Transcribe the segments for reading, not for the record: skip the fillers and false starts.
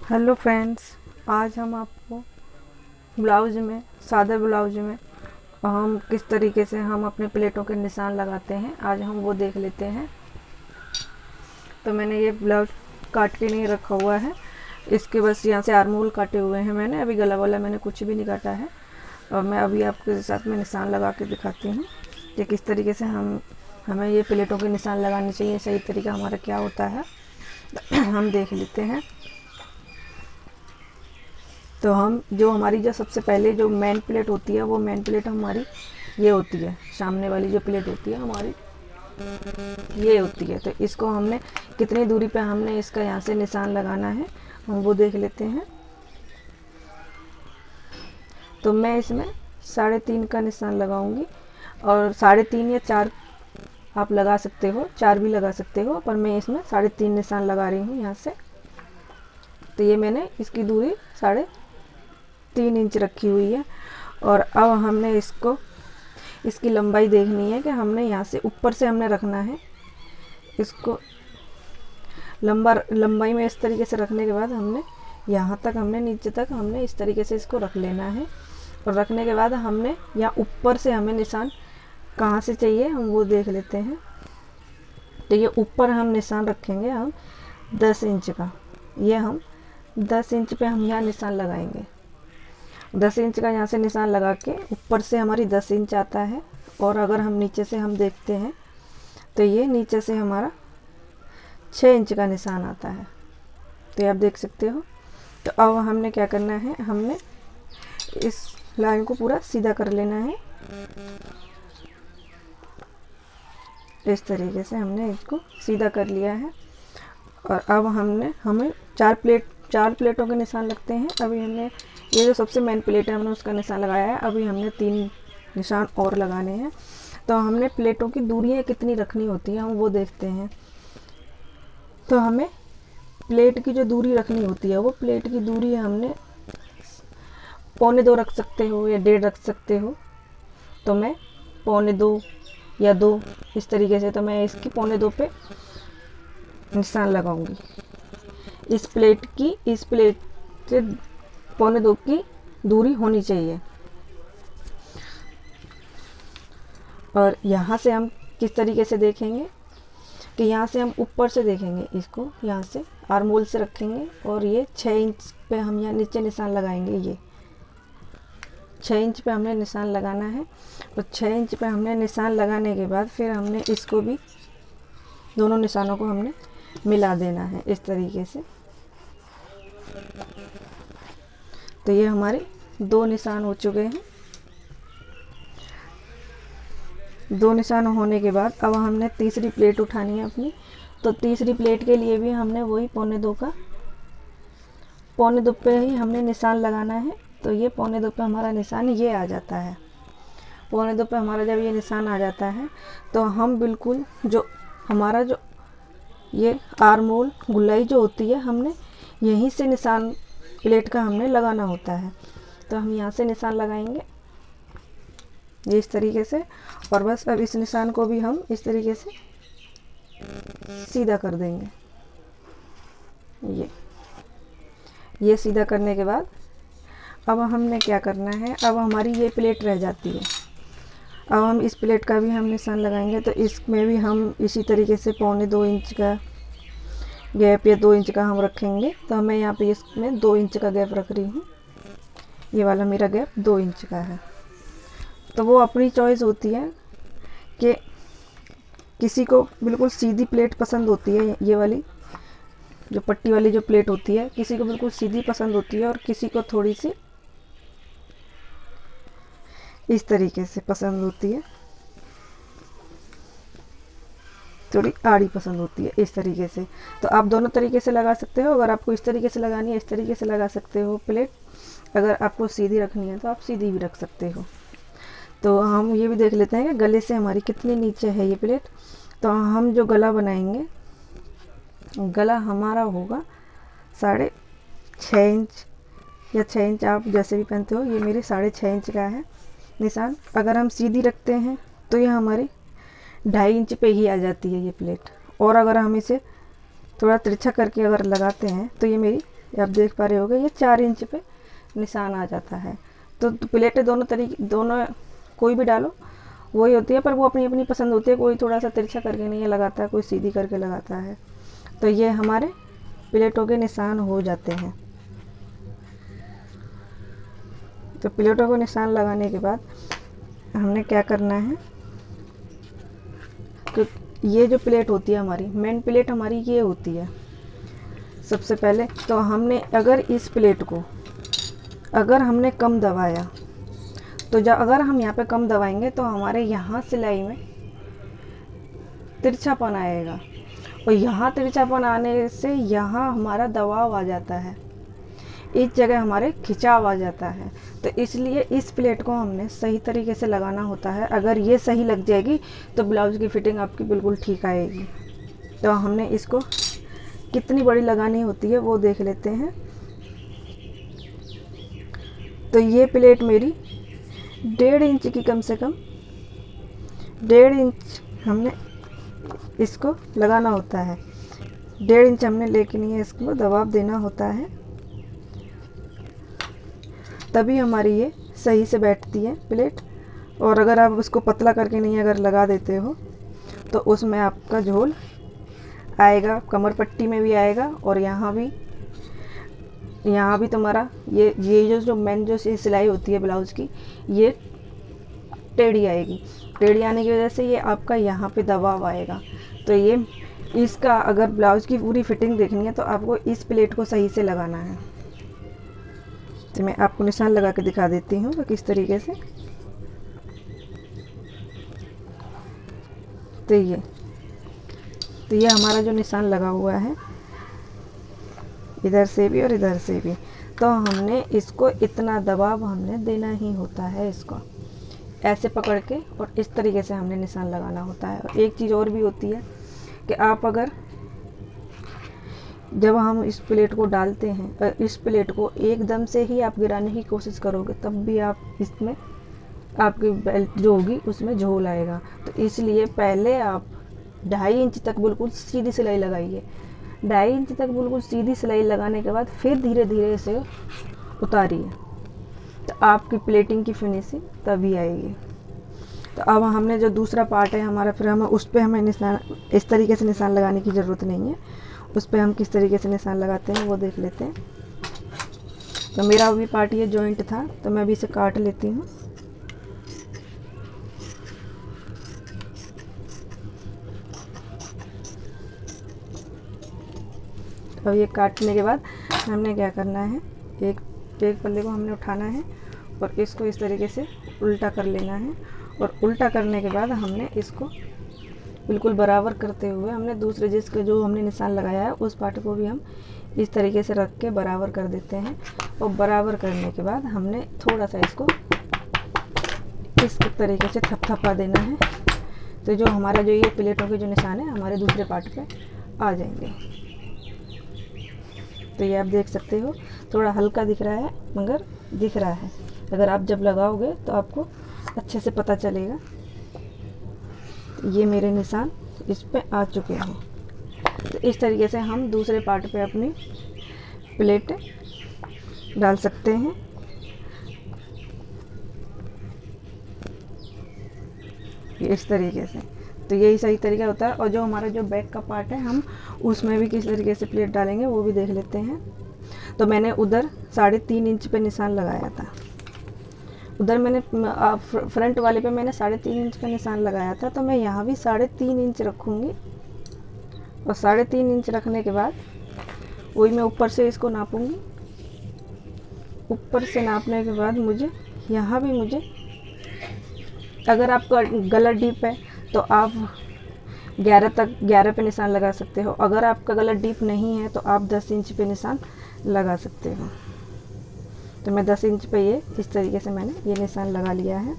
Hello friends, आज हम आपको ब्लाउज में, सादा ब्लाउज में हम किस तरीके से हम अपने प्लेटों के निशान लगाते हैं, आज हम वो देख लेते हैं। तो मैंने ये ब्लाउज काट के नहीं रखा हुआ है, इसके बस यहाँ से आर्म होल काटे हुए हैं मैंने। अभी गला वाला मैंने कुछ भी नहीं काटा है और मैं अभी आपके साथ में निशान लगा के दिखाती हूँ कि किस तरीके से हमें ये प्लेटों के निशान लगाने चाहिए। सही तरीका हमारा क्या होता है हम देख लेते हैं। तो हम हमारी जो सबसे पहले जो मेन प्लेट होती है, वो मेन प्लेट हमारी ये होती है, सामने वाली जो प्लेट होती है हमारी ये होती है। तो इसको हमने कितनी दूरी पे हमने इसका यहाँ से निशान लगाना है हम वो देख लेते हैं। तो मैं इसमें 3.5 का निशान लगाऊंगी और 3.5 या 4 आप लगा सकते हो, 4 भी लगा सकते हो, पर मैं इसमें 3.5 निशान लगा रही हूँ यहाँ से। तो ये मैंने इसकी दूरी 3.5 इंच रखी हुई है। और अब हमने इसकी लंबाई देखनी है कि हमने यहाँ से ऊपर से हमने रखना है इसको। लंबाई में इस तरीके से रखने के बाद हमने यहाँ तक, हमने नीचे तक हमने इस तरीके से इसको रख लेना है। और रखने के बाद हमने यहाँ ऊपर से हमें निशान कहाँ से चाहिए हम वो देख लेते हैं। तो ये ऊपर हम निशान रखेंगे हम 10 इंच का। ये हम 10 इंच पे हम यहाँ निशान लगाएंगे। 10 इंच का यहाँ से निशान लगा के ऊपर से हमारी 10 इंच आता है। और अगर हम नीचे से हम देखते हैं तो ये नीचे से हमारा 6 इंच का निशान आता है। तो ये आप देख सकते हो। तो अब हमने क्या करना है, हमने इस लाइन को पूरा सीधा कर लेना है। इस तरीके से हमने इसको सीधा कर लिया है। और अब हमें 4 प्लेटों के निशान लगते हैं। अभी हमने ये जो सबसे मेन प्लेट है हमने उसका निशान लगाया है। अभी हमने 3 निशान और लगाने हैं। तो हमने प्लेटों की दूरियां कितनी रखनी होती है हम वो देखते हैं। तो हमें प्लेट की जो दूरी रखनी होती है, वो प्लेट की दूरी हमने 1.25 रख सकते हो या 1.5 रख सकते हो। तो मैं 1.25 या 2 इस तरीके से, तो मैं इसकी 1.25 पे निशान लगाऊंगी। इस प्लेट से 1.25 की दूरी होनी चाहिए। और यहाँ से हम किस तरीके से देखेंगे कि यहाँ से हम ऊपर से देखेंगे इसको, यहाँ से आर्म होल से रखेंगे और ये 6 इंच पे हम यहाँ नीचे निशान लगाएंगे। ये 6 इंच पे हमने निशान लगाना है। और 6 इंच पे हमने निशान लगाने के बाद फिर हमने इसको भी, दोनों निशानों को हमने मिला देना है इस तरीके से। तो ये हमारे 2 निशान हो चुके हैं। 2 निशान होने के बाद अब हमने तीसरी प्लेट उठानी है अपनी। तो तीसरी प्लेट के लिए भी हमने वही 1.25 पे ही हमने निशान लगाना है। तो ये 1.25 पे हमारा निशान ये आ जाता है। 1.25 पे हमारा जब ये निशान आ जाता है तो हम बिल्कुल हमारा ये आर्म होल गुलाई जो होती है, हमने यहीं से निशान प्लेट का हमने लगाना होता है। तो हम यहाँ से निशान लगाएंगे ये इस तरीके से। और बस अब इस निशान को भी हम इस तरीके से सीधा कर देंगे। ये सीधा करने के बाद अब हमने क्या करना है, अब हमारी ये प्लेट रह जाती है। अब हम इस प्लेट का भी हम निशान लगाएंगे। तो इसमें भी हम इसी तरीके से 2.25 इंच का गैप या 2 इंच का हम रखेंगे। तो मैं यहाँ पे इसमें 2 इंच का गैप रख रही हूँ। ये वाला मेरा गैप 2 इंच का है। तो वो अपनी चॉइस होती है कि किसी को बिल्कुल सीधी प्लेट पसंद होती है, ये वाली जो पट्टी वाली जो प्लेट होती है, किसी को बिल्कुल सीधी पसंद होती है और किसी को थोड़ी सी इस तरीके से पसंद होती है, थोड़ी आड़ी पसंद होती है इस तरीके से। तो आप दोनों तरीके से लगा सकते हो। अगर आपको इस तरीके से लगानी है, इस तरीके से लगा सकते हो प्लेट। अगर आपको सीधी रखनी है तो आप सीधी भी रख सकते हो। तो हम ये भी देख लेते हैं कि गले से हमारी कितनी नीचे है ये प्लेट। तो हम जो गला बनाएंगे, गला हमारा होगा 6.5 इंच या 6 इंच, आप जैसे भी पहनते हो। ये मेरे 6.5 इंच का है निशान। अगर हम सीधी रखते हैं तो ये हमारी 2.5 इंच पे ही आ जाती है ये प्लेट। और अगर हम इसे थोड़ा तिरछा करके अगर लगाते हैं तो ये मेरी ये आप देख पा रहे होगे, ये 4 इंच पे निशान आ जाता है। तो प्लेटें दोनों कोई भी डालो वही होती है, पर वो अपनी अपनी पसंद होती है। कोई थोड़ा सा तिरछा करके नहीं लगाता है, कोई सीधी करके लगाता है। तो ये हमारे प्लेटों के निशान हो जाते हैं। तो प्लेटों को निशान लगाने के बाद हमने क्या करना है, तो ये जो प्लेट होती है हमारी मेन प्लेट हमारी ये होती है। सबसे पहले तो हमने अगर इस प्लेट को अगर हमने कम दबाया, तो जब अगर हम यहाँ पे कम दबाएंगे तो हमारे यहाँ सिलाई में तिरछापन आएगा, और यहाँ तिरछापन आने से यहाँ हमारा दबाव आ जाता है, इस जगह हमारे खिंचाव आ जाता है। तो इसलिए इस प्लेट को हमने सही तरीके से लगाना होता है। अगर ये सही लग जाएगी तो ब्लाउज़ की फिटिंग आपकी बिल्कुल ठीक आएगी। तो हमने इसको कितनी बड़ी लगानी होती है वो देख लेते हैं। तो ये प्लेट मेरी 1.5 इंच की, कम से कम 1.5 इंच हमने इसको लगाना होता है। 1.5 इंच हमने लेके नहीं है, इसको दबाव देना होता है, तभी हमारी ये सही से बैठती है प्लेट। और अगर आप उसको पतला करके नहीं अगर लगा देते हो तो उसमें आपका झोल आएगा, कमर पट्टी में भी आएगा, और यहाँ भी तुम्हारा ये जो मेन जो सिलाई होती है ब्लाउज़ की, ये टेढ़ी आएगी। टेढ़ी आने की वजह से ये आपका यहाँ पे दबाव आएगा। तो ये इसका अगर ब्लाउज़ की पूरी फिटिंग देखनी है तो आपको इस प्लेट को सही से लगाना है। तो मैं आपको निशान लगा के दिखा देती हूँ किस तरीके से। तो ये हमारा जो निशान लगा हुआ है, इधर से भी और इधर से भी, तो हमने इसको इतना दबाव हमने देना ही होता है। इसको ऐसे पकड़ के और इस तरीके से हमने निशान लगाना होता है। और एक चीज़ और भी होती है कि आप अगर जब हम इस प्लेट को डालते हैं, इस प्लेट को एकदम से ही आप गिराने की कोशिश करोगे तब भी आप इसमें आपकी बेल्ट जो होगी उसमें झोल आएगा। तो इसलिए पहले आप 2.5 इंच तक बिल्कुल सीधी सिलाई लगाइए। 2.5 इंच तक बिल्कुल सीधी सिलाई लगाने के बाद फिर धीरे धीरे इसे उतारिए, तो आपकी प्लेटिंग की फिनिशिंग तभी आएगी। तो अब हमने जो दूसरा पार्ट है हमारा, फिर हमें उस पर हमें निशान इस तरीके से निशान लगाने की ज़रूरत नहीं है। उस पर हम किस तरीके से निशान लगाते हैं वो देख लेते हैं। तो मेरा भी पार्ट ये जॉइंट था, तो मैं भी इसे काट लेती हूँ। अब ये काटने के बाद हमने क्या करना है, एक पल्ले को हमने उठाना है और इसको इस तरीके से उल्टा कर लेना है। और उल्टा करने के बाद हमने इसको बिल्कुल बराबर करते हुए हमने दूसरे जिसके जो हमने निशान लगाया है उस पार्ट को भी हम इस तरीके से रख के बराबर कर देते हैं। और बराबर करने के बाद हमने थोड़ा सा इसको इस तरीके से थपथपा देना है। तो जो हमारा जो ये प्लेटों के जो निशान है हमारे दूसरे पार्ट पे आ जाएंगे। तो ये आप देख सकते हो, थोड़ा हल्का दिख रहा है मगर दिख रहा है। अगर आप जब लगाओगे तो आपको अच्छे से पता चलेगा। ये मेरे निशान इस पे आ चुके हैं। तो इस तरीके से हम दूसरे पार्ट पे अपनी प्लेट डाल सकते हैं। ये इस तरीके से, तो यही सही तरीका होता है। और जो हमारा जो बैक का पार्ट है हम उसमें भी किस तरीके से प्लेट डालेंगे वो भी देख लेते हैं। तो मैंने उधर 3.5 इंच पे निशान लगाया था, उधर मैंने फ्रंट वाले पे मैंने 3.5 इंच का निशान लगाया था। तो मैं यहाँ भी 3.5 इंच रखूँगी। और 3.5 इंच रखने के बाद वही मैं ऊपर से इसको नापूँगी। ऊपर से नापने के बाद मुझे यहाँ भी अगर आपका गला डीप है तो आप 11 पे निशान लगा सकते हो। अगर आपका गला डीप नहीं है तो आप 10 इंच पे निशान लगा सकते हो। तो मैं 10 इंच पे ये इस तरीके से मैंने ये निशान लगा लिया है।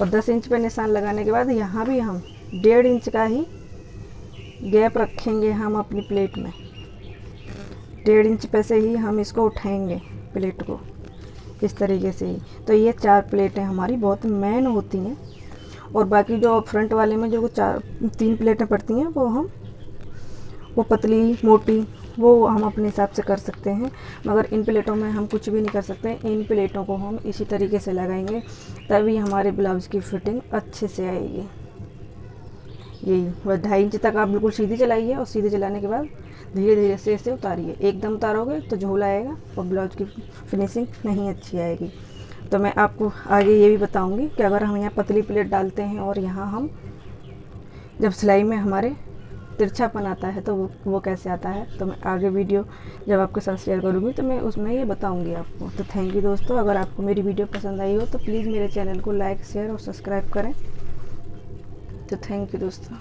और 10 इंच पे निशान लगाने के बाद यहाँ भी हम 1.5 इंच का ही गैप रखेंगे हम अपनी प्लेट में। 1.5 इंच पे से ही हम इसको उठाएंगे प्लेट को इस तरीके से ही। तो ये 4 प्लेटें हमारी बहुत मेन होती हैं। और बाकी जो फ्रंट वाले में जो 3 प्लेटें पड़ती हैं वो पतली मोटी वो हम अपने हिसाब से कर सकते हैं, मगर इन प्लेटों में हम कुछ भी नहीं कर सकते। इन प्लेटों को हम इसी तरीके से लगाएंगे, तभी हमारे ब्लाउज़ की फिटिंग अच्छे से आएगी। यही बस 2.5 इंच तक आप बिल्कुल सीधी चलाइए, और सीधी चलाने के बाद धीरे धीरे से इसे उतारिए। एकदम उतारोगे तो झोल आएगा और ब्लाउज़ की फिनिशिंग नहीं अच्छी आएगी। तो मैं आपको आगे ये भी बताऊंगी कि अगर हम यहाँ पतली प्लेट डालते हैं और यहाँ हम जब सिलाई में हमारे तिरछापन आता है तो वो कैसे आता है, तो मैं आगे वीडियो जब आपके साथ शेयर करूँगी तो मैं उसमें ये बताऊँगी आपको। तो थैंक यू दोस्तों, अगर आपको मेरी वीडियो पसंद आई हो तो प्लीज़ मेरे चैनल को लाइक, शेयर और सब्सक्राइब करें। तो थैंक यू दोस्तों।